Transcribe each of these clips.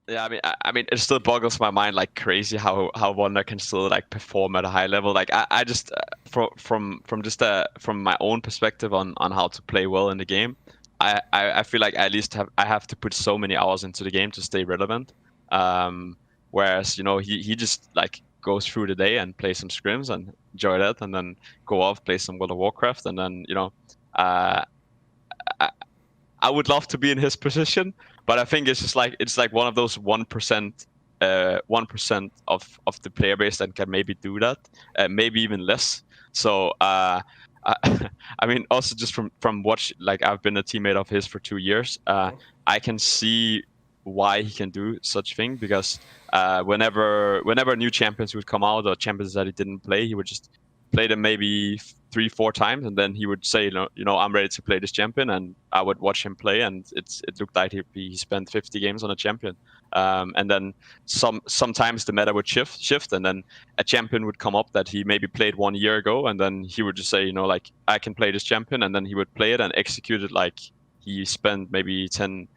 Yeah, I mean, it still boggles my mind like crazy how Wunder can still like perform at a high level. Like I just from just from my own perspective on how to play well in the game, I feel like I at least I have to put so many hours into the game to stay relevant. Um, Whereas he just like goes through the day and play some scrims and enjoy that, and then go off play some World of Warcraft, and then uh, I, I would love to be in his position, but I think it's like one of those 1% of the player base that can maybe do that, maybe even less. So I mean, also just from watch, like I've been a teammate of his for 2 years. I can see why he can do such thing because whenever new champions would come out or champions that he didn't play, he would just play them maybe 3-4 times, and then he would say, I'm ready to play this champion, and I would watch him play, and it looked like he spent 50 games on a champion, and then sometimes the meta would shift, and then a champion would come up that he maybe played 1 year ago, and then he would just say, like I can play this champion, and then he would play it and execute it like he spent maybe 10-15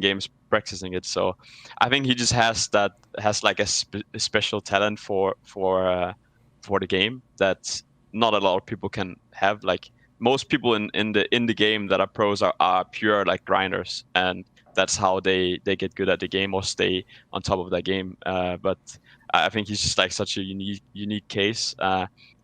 games practicing it. So I think he just has like a special talent for the game that not a lot of people can have. Like most people in the game that are pros are pure like grinders, and that's how they get good at the game or stay on top of that game. But I think he's just like such a unique case,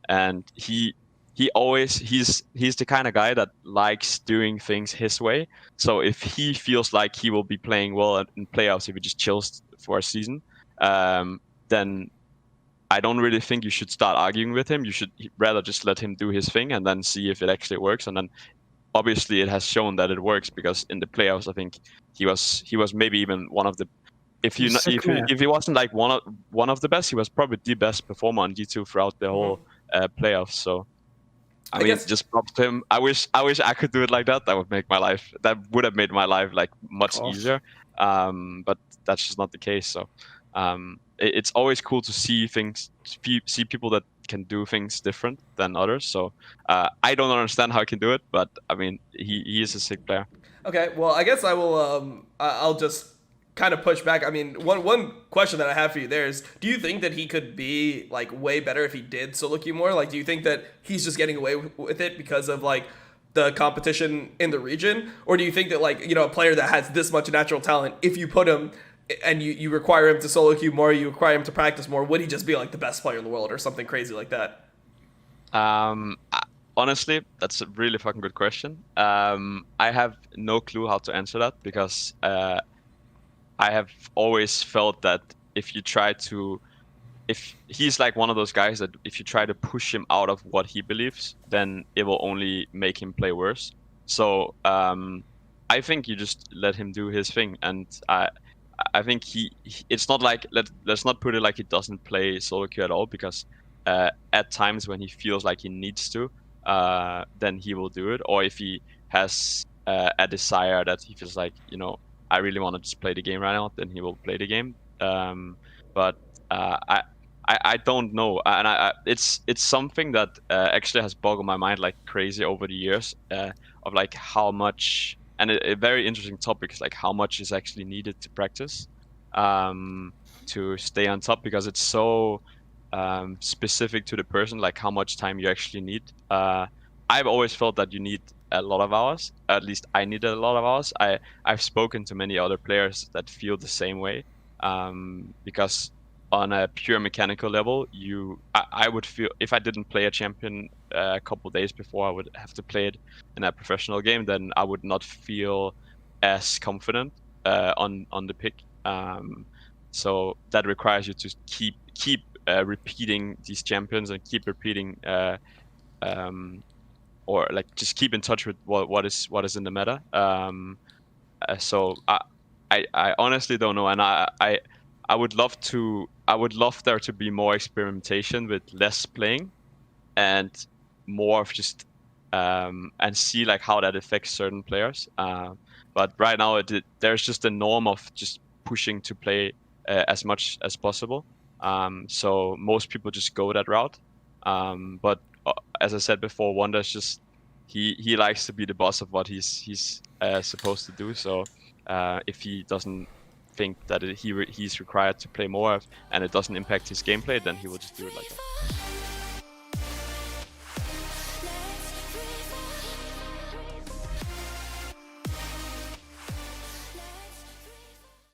and he's the kind of guy that likes doing things his way. So if he feels like he will be playing well in playoffs if he just chills for a season, then I don't really think you should start arguing with him. You should rather just let him do his thing and then see if it actually works. And then obviously it has shown that it works because in the playoffs, I think he was maybe even one of the He's a sick man. if he wasn't like one of the best, he was probably the best performer on G2 throughout the whole playoffs. So I I mean, guess just props to him. I wish I could do it like that. That would have made my life like Of much course. easier. But that's just not the case. So it's always cool to see see people that can do things different than others. So I don't understand how he can do it, but I mean, he is a sick player. Okay, well, I guess I will. I'll just kind of push back. I mean, one question that I have for you there is: do you think that he could be like way better if he did solo queue more? Like, do you think that he's just getting away with it because of like the competition in the region, or do you think that like a player that has this much natural talent, if you put him and you require him to solo queue more, you require him to practice more, would he just be like the best player in the world or something crazy like that? Honestly, that's a really fucking good question. I have no clue how to answer that because I have always felt that if you try to, if he's like one of those guys that if you try to push him out of what he believes, then it will only make him play worse. So I think you just let him do his thing, and I think it's not like let's not put it like he doesn't play solo queue at all because at times when he feels like he needs to, then he will do it. Or if he has a desire that he feels like I really want to just play the game right now, then he will play the game. But I don't know, and it's something that actually has boggled my mind like crazy over the years of like how much, and a very interesting topic is like how much is actually needed to practice to stay on top because it's so specific to the person, like how much time you actually need. I've always felt that you need a lot of hours. At least I needed a lot of hours. I've spoken to many other players that feel the same way because on a pure mechanical level, I would feel if I didn't play a champion a couple days before I would have to play it in a professional game, then I would not feel as confident on the pick. So that requires you to keep repeating these champions and keep repeating um, or like just keep in touch with what is in the meta. So I honestly don't know, and I would love there to be more experimentation with less playing and more of just and see like how that affects certain players. But right now there's just a norm of just pushing to play as much as possible. So most people just go that route. But as I said before, Wonder's just he likes to be the boss of what he's supposed to do. So if he doesn't think that he's required to play more of, and it doesn't impact his gameplay, then he will just do it like that.